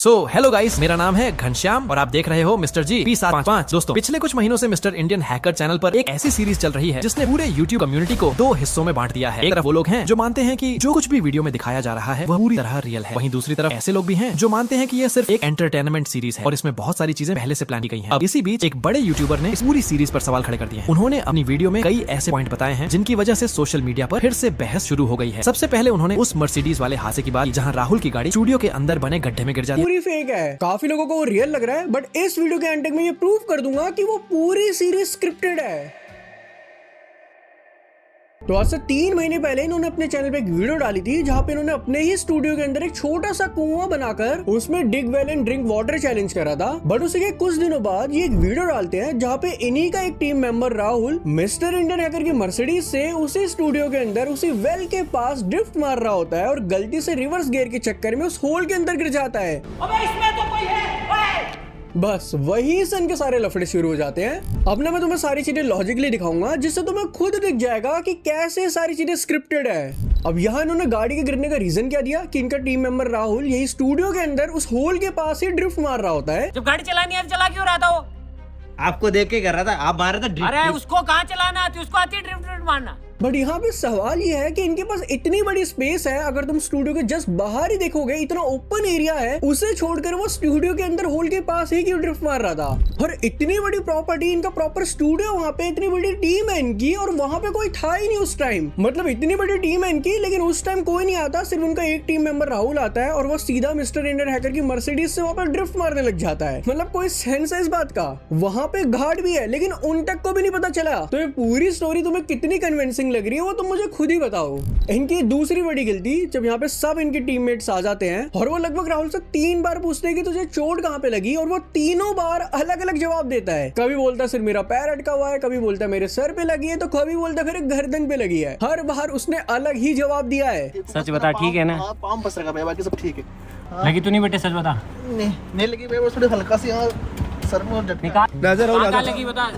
Hello guys, मेरा नाम है घनश्याम और आप देख रहे हो मिस्टर जी P755। दोस्तों, पिछले कुछ महीनों से मिस्टर इंडियन हैकर चैनल पर एक ऐसी सीरीज चल रही है जिसने पूरे यूट्यूब कम्युनिटी को दो हिस्सों में बांट दिया है। एक तरफ वो लोग हैं जो मानते हैं कि जो कुछ भी वीडियो में दिखाया जा रहा है वह पूरी तरह रियल है। वहीं दूसरी तरफ ऐसे लोग भी हैं जो मानते हैं कि यह सिर्फ एक एंटरटेनमेंट सीरीज है और इसमें बहुत सारी चीजें पहले से प्लान की गई हैं। अब इसी बीच एक बड़े यूट्यूबर ने इस पूरी सीरीज पर सवाल खड़े कर दिए हैं। उन्होंने अपनी वीडियो में कई ऐसे पॉइंट बताए हैं जिनकी वजह से सोशल मीडिया पर फिर से बहस शुरू हो गई है। सबसे पहले उन्होंने उस मर्सिडीज वाले हादसे की बात की जहाँ राहुल की गाड़ी स्टूडियो के अंदर बने गड्ढे में गिर जाती है। पूरी फेक है, काफी लोगों को वो रियल लग रहा है, बट इस वीडियो के एंड तक मैं ये प्रूव कर दूंगा कि वो पूरी सीरीज स्क्रिप्टेड है। तो आज से 3 महीने पहले इन्होंने अपने चैनल पे एक वीडियो डाली थी जहाँ पे इन्होंने अपने ही स्टूडियो के अंदर एक छोटा सा कुआं बनाकर उसमें dig well and drink water challenge करा था। बट उसी के कुछ दिनों बाद ये एक वीडियो डालते हैं जहाँ पे इन्हीं का एक team member Rahul mister Indian hacker की मर्सिडीज से उसी स्टूडियो के अंदर उसी वेल के पास ड्रिफ्ट मार रहा होता है और गलती से रिवर्स गियर के चक्कर में उस होल के अंदर गिर जाता है। अबे इसमें तो कोई है। बस वही से इनके सारे लफड़े शुरू हो जाते हैं। अब ना मैं तुम्हें सारी चीजें लॉजिकली दिखाऊंगा जिससे तुम्हें खुद दिख जाएगा कि कैसे सारी चीजें स्क्रिप्टेड है। अब यहाँ इन्होंने गाड़ी के गिरने का रीजन क्या दिया कि इनका टीम मेंबर राहुल यही स्टूडियो के अंदर उस होल के पास ही ड्रिफ्ट मार रहा होता है। जब गाड़ी चलानी है चला क्यों रहा था वो? आपको देख के कर रहा था, आप मार रहे थे। अरे उसको कहाँ चलाना आती, उसको आती है ड्रिफ्ट मारना। बट यहाँ पे सवाल ये है कि इनके पास इतनी बड़ी स्पेस है, अगर तुम स्टूडियो के जस्ट बाहर ही देखोगे इतना ओपन एरिया है, उसे छोड़कर वो स्टूडियो के अंदर होल के पास ही क्यों ड्रिफ्ट मार रहा था? और इतनी बड़ी प्रॉपर्टी, इनका प्रॉपर स्टूडियो वहाँ पे, इतनी बड़ी टीम है इनकी और वहाँ पे कोई था ही नहीं उस टाइम। मतलब इतनी बड़ी टीम है इनकी लेकिन उस टाइम कोई नहीं आता, सिर्फ उनका एक टीम मेंबर राहुल आता है और वो सीधा मिस्टर इंडियन हैकर की मर्सिडीज से वहाँ पर ड्रिफ्ट मारने लग जाता है। मतलब कोई सेंस है इस बात का? वहाँ पे घाट भी है लेकिन उन तक को भी नहीं पता चला। तो ये पूरी स्टोरी तुम्हें कितनी कन्विंसिंग लग रही है वो तुम मुझे खुद ही बताओ। इनकी दूसरी बड़ी गलती, जब यहाँ पे सब इनके टीममेट्स आ जाते हैं और वो लगभग राहुल से 3 बार पूछते हैं कि तुझे चोट कहाँ पे लगी, और वो तीनों बार अलग अलग जवाब देता है। कभी बोलता है सिर्फ मेरा पैर अटका हुआ है, कभी बोलता है मेरे सर पे लगी है, तो कभी बोलता है फिर गर्दन पे लगी है। हर बार उसने अलग ही जवाब दिया है। सच बता, ठीक है ना? पाम फंस रखा, बाकी सब ठीक है। लगी तो नहीं बेटे, सच बता। नहीं लगी, थोड़ी हल्का सी सर में नजर लगी, बता।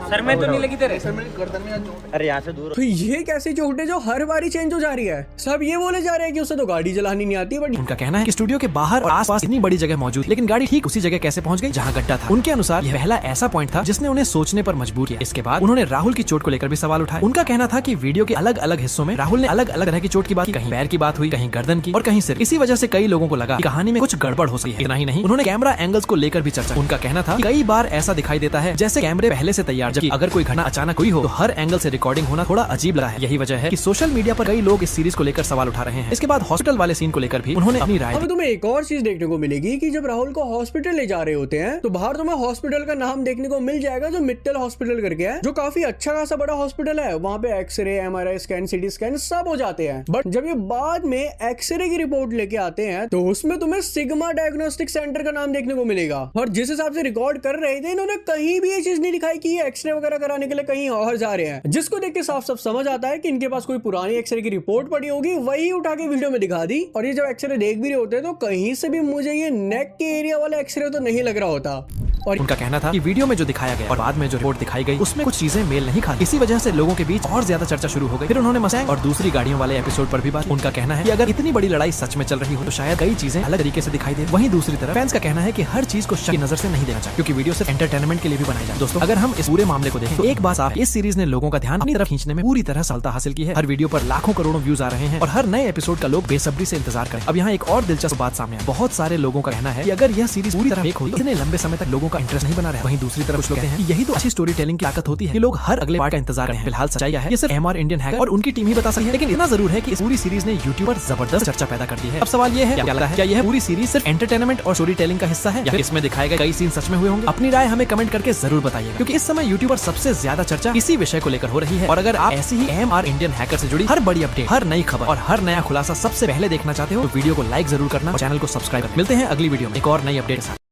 सर में तो नहीं लगी तेरे? सर में गर्दन में चोट। अरे यहाँ से दूर। तो ये कैसी चोट है जो हर बारी चेंज हो जा रही है? सब ये बोले जा रहे हैं कि उसे तो गाड़ी चलानी नहीं आती। बट उनका कहना है कि स्टूडियो के बाहर और आसपास इतनी बड़ी जगह मौजूद, लेकिन गाड़ी ठीक उसी जगह कैसे पहुंच गई जहां गड्ढा था। उनके अनुसार यह पहला ऐसा पॉइंट था जिसने उन्हें सोचने पर मजबूर किया। इसके बाद उन्होंने राहुल की चोट को लेकर भी सवाल उठाए। उनका कहना था कि वीडियो के अलग अलग हिस्सों में राहुल ने अलग अलग तरह की चोट की बात की, कहीं पैर की बात हुई, कहीं गर्दन की और कहीं सिर। इसी वजह से कई लोगों को लगा कि कहानी में कुछ गड़बड़ हो सकती है। इतना ही नहीं, उन्होंने कैमरा एंगल्स को लेकर भी चर्चा। उनका कहना था कि कई बार ऐसा दिखाई देता है जैसे कैमरे पहले से तैयार, जबकि अगर कोई घटना अचानक हुई हो तो हर एंगल से रिकॉर्डिंग होना थोड़ा अजीब लगा है। यही वजह है कि सोशल मीडिया पर कई लोग इस सीरीज को लेकर सवाल उठा रहे हैं। इसके बाद हॉस्पिटल वाले सीन को लेकर भी उन्होंने अपनी राय दी। अब तुम्हें एक और चीज देखने को मिलेगी कि जब राहुल को हॉस्पिटल ले जा रहे होते हैं तो बाहर तुम्हें हॉस्पिटल का नाम देखने को मिल जाएगा जो मित्तल हॉस्पिटल करके है, जो काफी अच्छा खासा बड़ा हॉस्पिटल है। वहाँ पे x ray, MRI scan, CT scan सब हो जाते हैं। बट जब ये बाद में एक्सरे की रिपोर्ट लेके आते हैं तो उसमें तुम्हें सिग्मा डायग्नोस्टिक सेंटर का नाम देखने को मिलेगा। और जिस हिसाब से रिकॉर्ड कर रहे थे इन्होंने कहीं भी ये चीज नहीं दिखाई कि ये एक्सरे वगैरह कराने के लिए कहीं और जा रहे हैं, जिसको देख के साफ साफ समझ आता है कि इनके पास कोई पुरानी एक्सरे की रिपोर्ट पड़ी होगी, वही उठा के वीडियो में दिखा दी। और ये जब एक्सरे देख भी रहे होते हैं तो कहीं से भी मुझे ये नेक के एरिया वाला एक्सरे तो नहीं लग रहा होता। और उनका कहना था कि वीडियो में जो दिखाया गया और बाद में जो रिपोर्ट दिखाई गई उसमें कुछ चीजें मेल नहीं खाती। इसी वजह से लोगों के बीच और ज्यादा चर्चा शुरू हो गई। फिर उन्होंने मसैंग और दूसरी गाड़ियों वाले एपिसोड पर भी बात। उनका कहना है कि अगर इतनी बड़ी लड़ाई सच में चल रही हो तो शायद कई चीजें अलग तरीके से दिखाई दे। वहीं दूसरी तरफ फैंस का कहना है कि हर चीज को शक की नजर से नहीं देखना चाहिए, क्योंकि वीडियो सिर्फ एंटरटेनमेंट के लिए भी बनाई जाए। दोस्तों, अगर हम इस पूरे मामले को देखें तो एक बात साफ, इस सीरीज ने लोगों का ध्यान अपनी तरफ खींचने में पूरी तरह सफलता हासिल की है। हर वीडियो पर लाखों करोड़ों व्यूज आ रहे हैं और हर नए एपिसोड का लोग बेसब्री से इंतजार करें। अब यहाँ एक और दिलचस्प बात सामने आई। बहुत सारे लोगों का कहना है कि अगर यह सीरीज पूरी तरह फेक हुई तो इतने लंबे समय तक लोगों का इंटरेस्ट नहीं बना रहा। वहीं दूसरी तरफ कुछ लोग कहते हैं कि यही तो अच्छी स्टोरी टेलिंग की ताकत होती है कि लोग हर अगले पार्ट का इंतजार करें। फिलहाल सच्चाई है ये सिर्फ MR इंडियन हैकर और उनकी टीम ही बता सकती है, लेकिन इतना जरूर है कि इस पूरी सीरीज ने यूट्यूब पर जबरदस्त चर्चा पैदा कर दी है। अब सवाल ये है, क्या लगता है, क्या यह पूरी सीरीज सिर्फ एंटरटेनमेंट और स्टोरी टेलिंग का हिस्सा है या फिर इसमें दिखाए गए कई सीन सच में हुए होंगे? अपनी राय हमें कमेंट करके जरूर बताइए, क्योंकि इस समय यूट्यूब पर सबसे ज्यादा चर्चा इसी विषय को लेकर हो रही है। और अगर आप ऐसी ही MR इंडियन हैकर से जुड़ी हर बड़ी अपडेट, हर नई खबर और हर नया खुलासा सबसे पहले देखना चाहते हो तो वीडियो को लाइक जरूर करना और चैनल को सब्सक्राइब करना। मिलते हैं अगली वीडियो में एक और नई अपडेट के साथ।